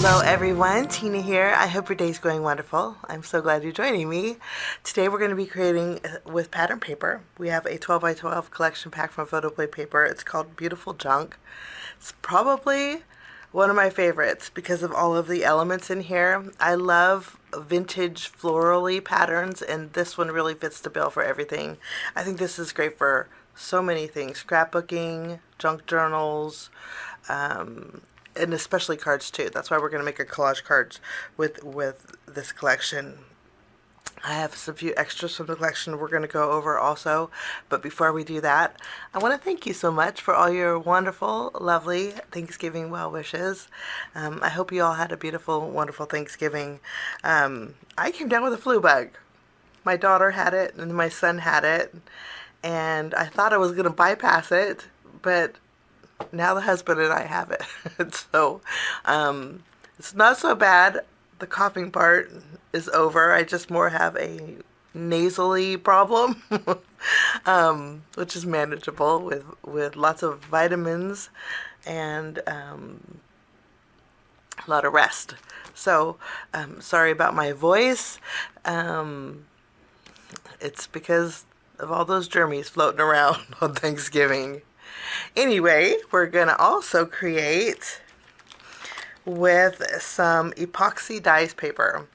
Hello everyone, Tina here. I hope your day's going wonderful. I'm so glad you're joining me. Today we're going to be creating with pattern paper. We have a 12 by 12 collection pack from Photoplay paper. It's called Beautiful Junque. It's probably one of my favorites because of all of the elements in here. I love vintage florally patterns, and this one really fits the bill for everything. I think this is great for so many things: scrapbooking, junk journals, and especially cards too. That's why we're going to make a collage cards with this collection. I have some few extras from the collection we're going to go over also, but before we do that, I want to thank you so much for all your wonderful, lovely Thanksgiving well wishes. I hope you all had a beautiful, wonderful Thanksgiving. I came down with a flu bug. My daughter had it and my son had it, and I thought I was going to bypass it, but now the husband and I have it. So it's not so bad. The coughing part is over. I just more have a nasally problem, which is manageable with lots of vitamins and a lot of rest. So sorry about my voice. It's because of all those germies floating around on Thanksgiving. Anyway, we're going to also create with some epoxy dyes paper.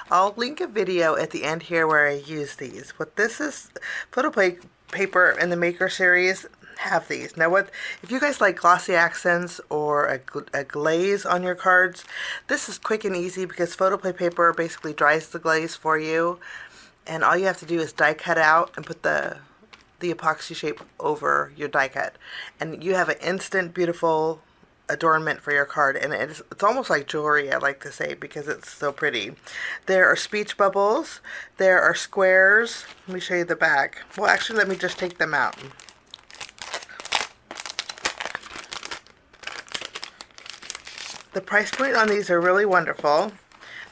I'll link a video at the end here where I use these. What this is, Photoplay paper in the Maker series have these. Now if you guys like glossy accents or a glaze on your cards, this is quick and easy because Photoplay paper basically dries the glaze for you, and all you have to do is die cut out and put the epoxy shape over your die cut, and you have an instant beautiful adornment for your card. And it's almost like jewelry, I like to say, because it's so pretty. There are speech bubbles, there are squares. Let me show you the back. Well, actually, let me just take them out. The price point on these are really wonderful.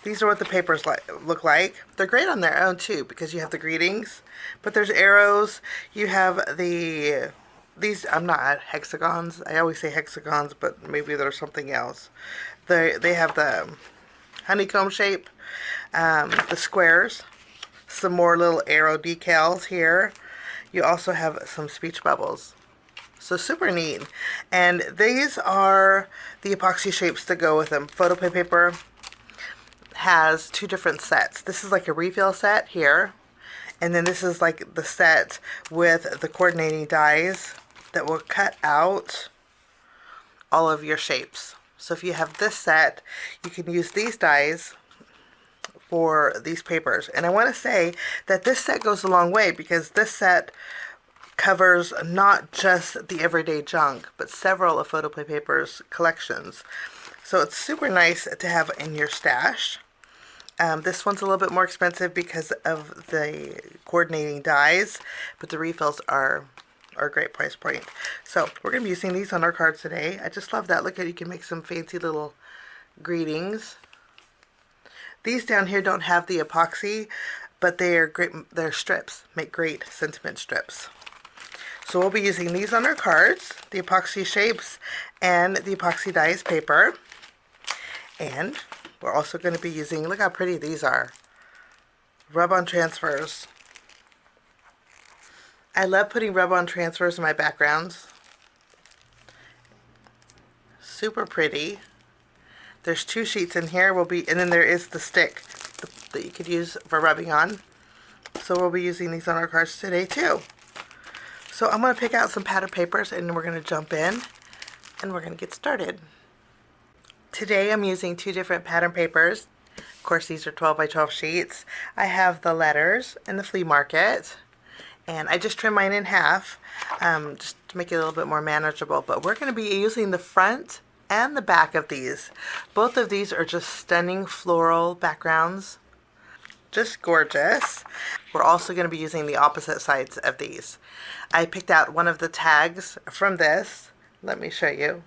These are what the papers look like. They're great on their own too because you have the greetings, but there's arrows. You have these, I'm not hexagons. I always say hexagons, but maybe there's something else. They have the honeycomb shape, the squares, some more little arrow decals here. You also have some speech bubbles. So super neat. And these are the epoxy shapes to go with them. Photoplay paper has two different sets. This is like a refill set here, and then this is like the set with the coordinating dies that will cut out all of your shapes. So if you have this set, you can use these dies for these papers. And I want to say that this set goes a long way because this set covers not just the everyday junk, but several of Photoplay paper's collections. So it's super nice to have in your stash. This one's a little bit more expensive because of the coordinating dies, but the refills are a great price point. So we're going to be using these on our cards today. I just love that. Look at it, you can make some fancy little greetings. These down here don't have the epoxy, but they are great. They're strips, make great sentiment strips. So we'll be using these on our cards, the epoxy shapes and the epoxy dyes paper. And we're also going to be using, look how pretty these are, rub-on transfers. I love putting rub-on transfers in my backgrounds. Super pretty. There's two sheets in here, and then there is the stick that you could use for rubbing on. So we'll be using these on our cards today too. So I'm going to pick out some pattern papers and we're going to jump in and we're going to get started. Today I'm using two different pattern papers. Of course, these are 12 by 12 sheets. I have the letters in the Flea Market, and I just trimmed mine in half just to make it a little bit more manageable. But we're going to be using the front and the back of these. Both of these are just stunning floral backgrounds. Just gorgeous. We're also going to be using the opposite sides of these. I picked out one of the tags from this. Let me show you.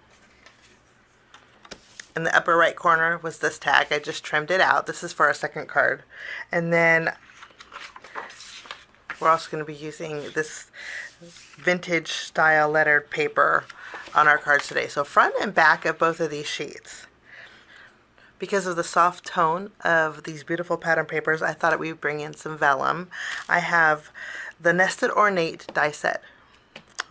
In the upper right corner was this tag. I just trimmed it out. This is for our second card. And then we're also going to be using this vintage style lettered paper on our cards today. So front and back of both of these sheets. Because of the soft tone of these beautiful pattern papers, I thought we would bring in some vellum. I have the Nested Ornate die set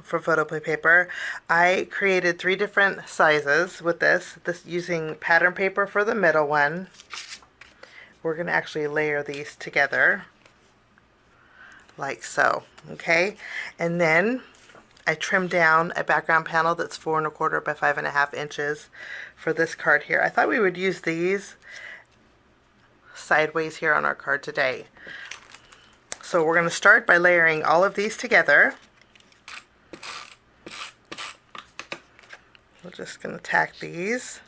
for Photoplay paper. I created 3 different sizes with this using pattern paper for the middle one. We're going to actually layer these together like so, okay? And then I trimmed down a background panel that's 4 1/4 by 5.5 inches for this card here. I thought we would use these sideways here on our card today. So we're going to start by layering all of these together. We're just going to tack these.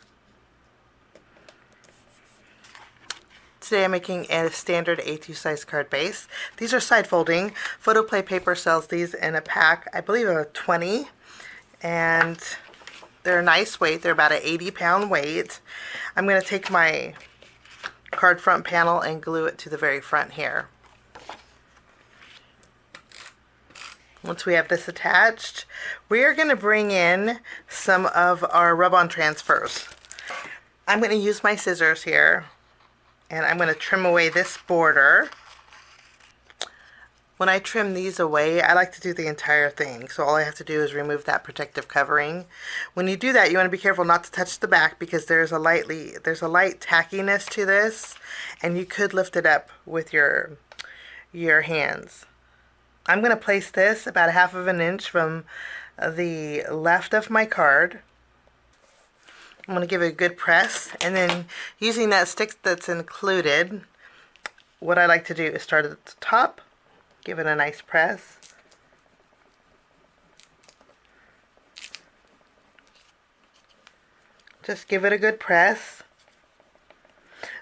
Today I'm making a standard A2 size card base. These are side folding. Photoplay paper sells these in a pack, I believe of 20. And they're a nice weight. They're about an 80-pound weight. I'm going to take my card front panel and glue it to the very front here. Once we have this attached, we are going to bring in some of our rub-on transfers. I'm going to use my scissors here, and I'm going to trim away this border. When I trim these away, I like to do the entire thing, so all I have to do is remove that protective covering. When you do that, you want to be careful not to touch the back, because there's a light tackiness to this, and you could lift it up with your hands. I'm going to place this about 1/2 inch from the left of my card. I'm going to give it a good press, and then using that stick that's included, what I like to do is start at the top, give it a nice press. Just give it a good press.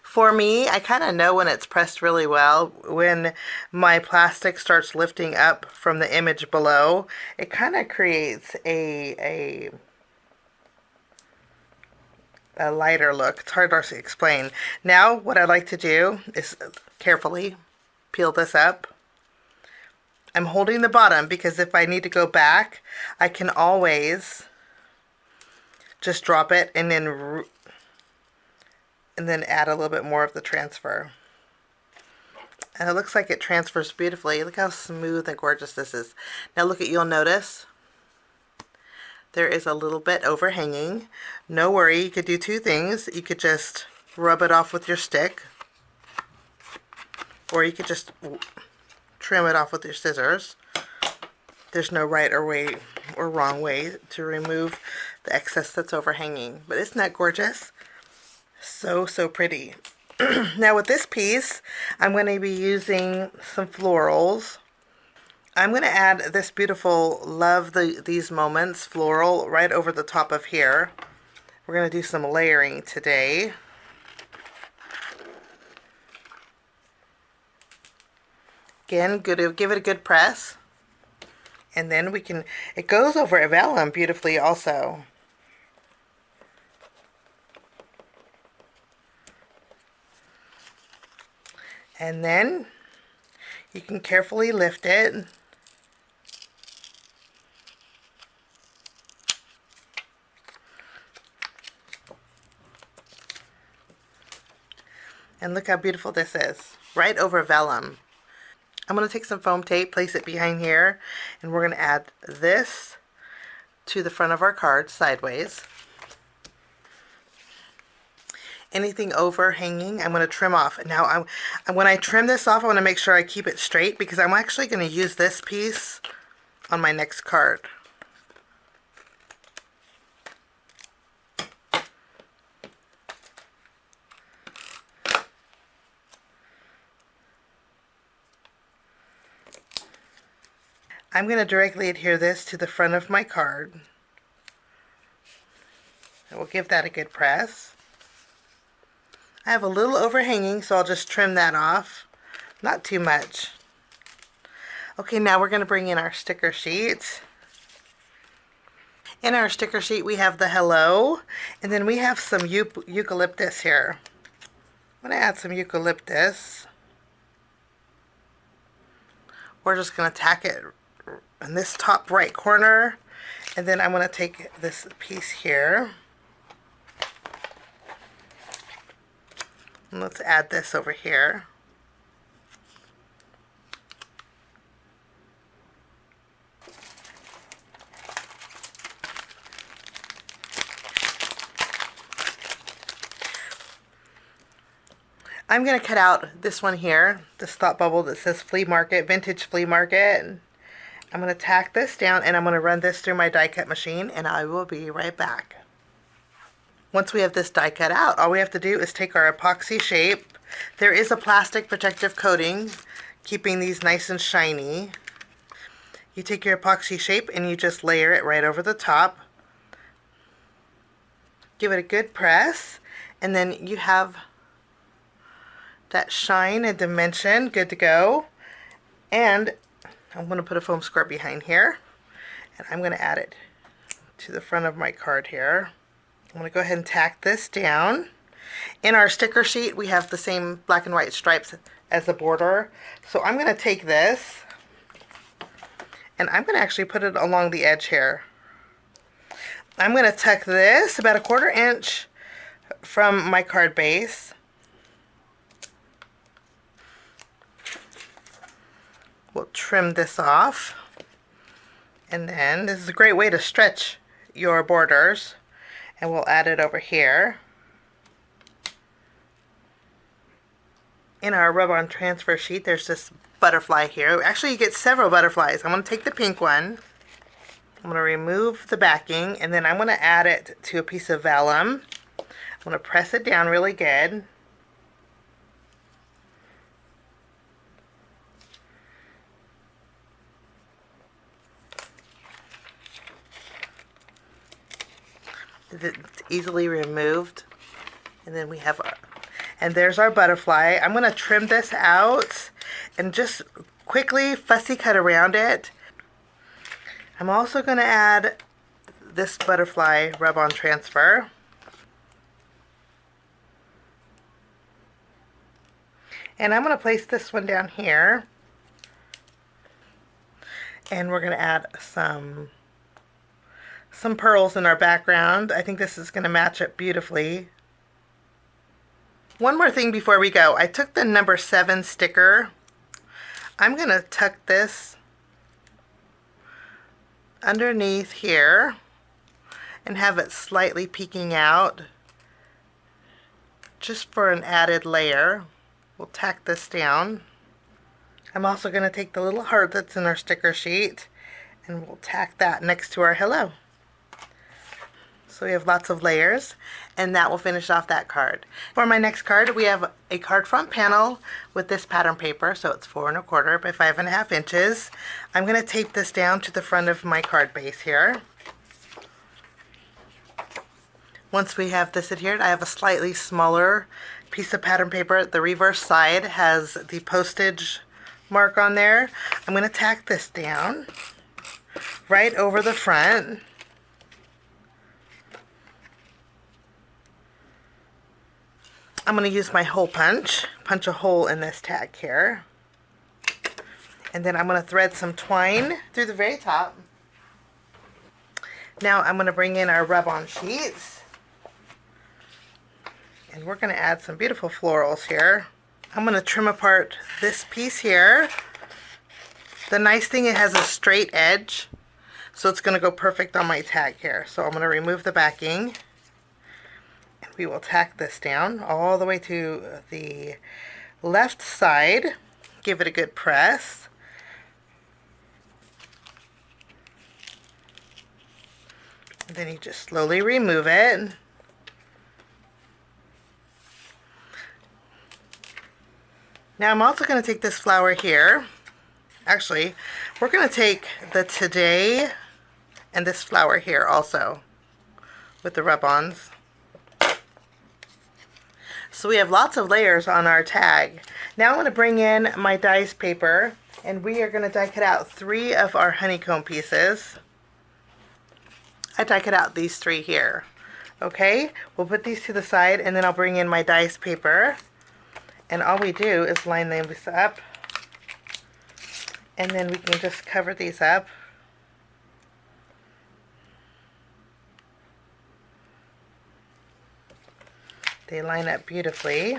For me, I kind of know when it's pressed really well. When my plastic starts lifting up from the image below, it kind of creates a lighter look. It's hard to explain. Now, what I like to do is carefully peel this up. I'm holding the bottom because if I need to go back, I can always just drop it and then add a little bit more of the transfer. And it looks like it transfers beautifully. Look how smooth and gorgeous this is. Now look you'll notice there is a little bit overhanging. No worry, you could do 2 things. You could just rub it off with your stick, or you could just trim it off with your scissors. There's no right or wrong way to remove the excess that's overhanging. But isn't that gorgeous? So pretty. Now with this piece, I'm going to be using some florals. I'm going to add this beautiful Love These Moments floral right over the top of here. We're going to do some layering today. Again, give it a good press. And then it goes over a vellum beautifully also. And then you can carefully lift it. And look how beautiful this is, right over vellum. I'm going to take some foam tape, place it behind here, and we're going to add this to the front of our card sideways. Anything overhanging, I'm going to trim off. Now, when I trim this off, I want to make sure I keep it straight, because I'm actually going to use this piece on my next card. I'm going to directly adhere this to the front of my card. I will give that a good press. I have a little overhanging, so I'll just trim that off. Not too much. Okay, now we're going to bring in our sticker sheet. In our sticker sheet, we have the hello, and then we have some eucalyptus here. I'm going to add some eucalyptus. We're just going to tack it in this top right corner, and then I'm going to take this piece here And let's add this over here. I'm going to cut out this one here, this thought bubble that says Flea Market, Vintage Flea Market. I'm going to tack this down and I'm going to run this through my die cut machine, and I will be right back. Once we have this die cut out, all we have to do is take our epoxy shape. There is a plastic protective coating keeping these nice and shiny. You take your epoxy shape and you just layer it right over the top. Give it a good press, and then you have that shine and dimension good to go. And I'm going to put a foam squirt behind here, and I'm going to add it to the front of my card here. I'm going to go ahead and tack this down. In our sticker sheet we have the same black and white stripes as the border, so I'm going to take this and I'm going to actually put it along the edge here. I'm going to tuck this about 1/4 inch from my card base. We'll trim this off, and then this is a great way to stretch your borders, and we'll add it over here. In our rub-on transfer sheet there's this butterfly here. Actually, you get several butterflies. I'm going to take the pink one. I'm going to remove the backing, and then I'm going to add it to a piece of vellum. I'm going to press it down really good. It's easily removed, and then we have our, and there's our butterfly. I'm going to trim this out and just quickly fussy cut around it. I'm also going to add this butterfly rub-on transfer. And I'm going to place this one down here, and we're going to add some pearls in our background. I think this is going to match up beautifully. One more thing before we go. I took the number 7 sticker. I'm going to tuck this underneath here and have it slightly peeking out just for an added layer. We'll tack this down. I'm also going to take the little heart that's in our sticker sheet and we'll tack that next to our hello. So we have lots of layers, and that will finish off that card. For my next card, we have a card front panel with this pattern paper, so it's 4 1/4 by 5.5 inches. I'm going to tape this down to the front of my card base here. Once we have this adhered, I have a slightly smaller piece of pattern paper. The reverse side has the postage mark on there. I'm going to tack this down right over the front. I'm going to use my hole punch a hole in this tag here, and then I'm going to thread some twine through the very top. Now I'm going to bring in our rub-on sheets, and we're going to add some beautiful florals here. I'm going to trim apart this piece here. The nice thing, it has a straight edge, so it's going to go perfect on my tag here. So I'm going to remove the backing. We will tack this down all the way to the left side. Give it a good press. And then you just slowly remove it. Now I'm also going to take this flower here. Actually, we're going to take the Today and this flower here also with the rub-ons. So we have lots of layers on our tag. Now I'm going to bring in my dies paper, and we are going to die cut out 3 of our honeycomb pieces. I die cut out these 3 here. Okay, we'll put these to the side, and then I'll bring in my dies paper, and all we do is line these up, and then we can just cover these up. They line up beautifully.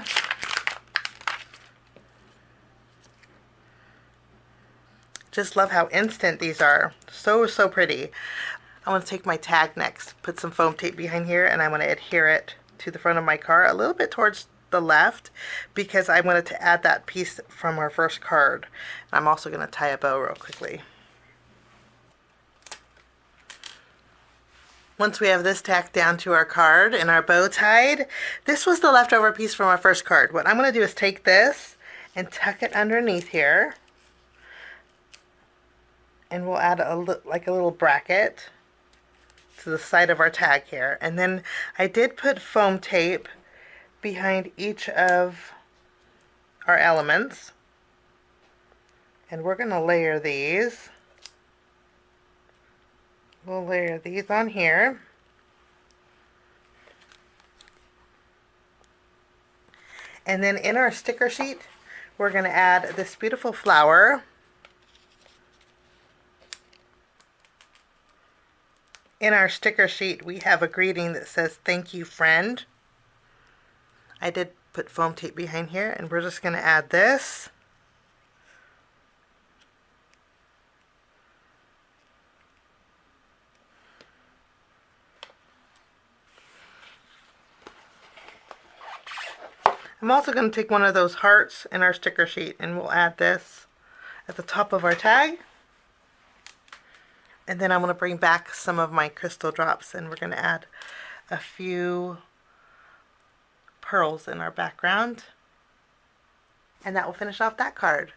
Just love how instant these are. So, so pretty. I want to take my tag next, put some foam tape behind here, and I want to adhere it to the front of my card a little bit towards the left because I wanted to add that piece from our first card. I'm also going to tie a bow real quickly. Once we have this tacked down to our card and our bow tied, this was the leftover piece from our first card. What I'm going to do is take this and tuck it underneath here. And we'll add like a little bracket to the side of our tag here. And then I did put foam tape behind each of our elements. And we're going to layer these. We'll layer these on here. And then in our sticker sheet, we're going to add this beautiful flower. In our sticker sheet, we have a greeting that says, "Thank you, friend." I did put foam tape behind here, and we're just going to add this. I'm also going to take one of those hearts in our sticker sheet, and we'll add this at the top of our tag. And then I'm going to bring back some of my crystal drops, and we're going to add a few pearls in our background. And that will finish off that card.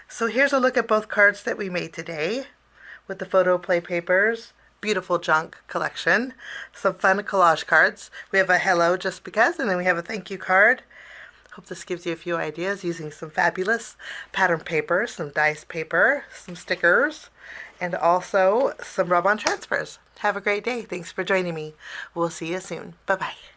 So here's a look at both cards that we made today with the Photoplay papers. Beautiful Junque collection. Some fun collage cards. We have a hello just because, and then we have a thank you card. Hope this gives you a few ideas using some fabulous pattern paper, some dice paper, some stickers, and also some rub-on transfers. Have a great day. Thanks for joining me. We'll see you soon. Bye-bye.